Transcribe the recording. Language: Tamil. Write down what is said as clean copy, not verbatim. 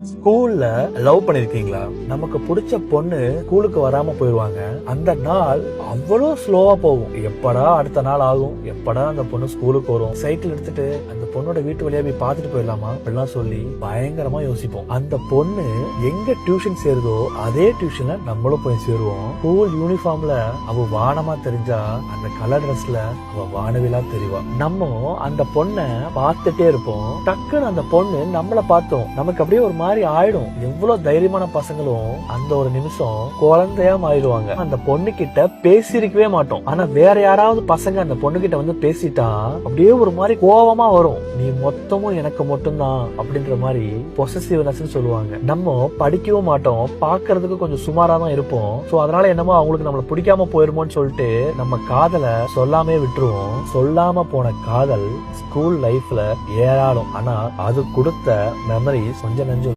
ஸ்கூல்ல லவ் பண்ணிருக்கீங்களா? நமக்கு பிடிச்ச பொண்ணு ஸ்கூலுக்கு வராம போயிருவாங்க. அந்த நாள் அவ்வளவு ஸ்லோவா போகும். எப்படா அடுத்த நாள் ஆகும், எப்படா அந்த பொண்ணு ஸ்கூலுக்கு வரும், சைக்கிள் எடுத்துட்டு அந்த பொண்ணோட வீட்டு வழியா போய் பாத்துட்டு போயிடலாமா அப்படிலாம் சொல்லி பயங்கரமா யோசிப்போம். அந்த பொண்ணு எங்க டியூஷன் சேருதோ அதே டியூஷன்ல நம்மளும் போய் சேருவோம். ஸ்கூல் யூனிஃபார்ம்ல அவ வானமா தெரிஞ்சா அந்த கலர் ட்ரெஸ்ல அவ வானவிலா தெரிவா. நம்ம அந்த பொண்ணை பார்த்துட்டே இருப்போம். டக்குன்னு அந்த பொண்ணு நம்மள பார்த்தோம், நமக்கு அப்படியே ஒரு மாதிரி ஆயிடும். எவ்வளவு தைரியமான பசங்களும் அந்த ஒரு நிமிஷம் குழந்தையா மாறிடுவாங்க. அந்த பொண்ணு கிட்ட பேசிருக்கவே மாட்டோம். ஆனா வேற யாராவது பசங்க அந்த பொண்ணு கிட்ட வந்து பேசிட்டா அப்படியே ஒரு மாதிரி கோவமா வரும். நீ மொத்தமும் எனக்கு மட்டும்தான் அப்படின்ற மாதிரி பொசசிவ்னஸ் சொல்லுவாங்க. நம்ம படிக்கவும் மாட்டோம், பாக்குறதுக்கு கொஞ்சம் சுமாரா தான் இருப்போம். சோ அதனால என்னமோ அவங்களுக்கு நம்மள பிடிக்காம போயிருமோன்னு சொல்லிட்டு நம்ம காதலை சொல்லாமே விட்டுருவோம். சொல்லாம போன காதல் ஸ்கூல் லைஃப்ல ஏறாடும். ஆனா அது கொடுத்த மெமரிஸ் கொஞ்சம் நெஞ்சம்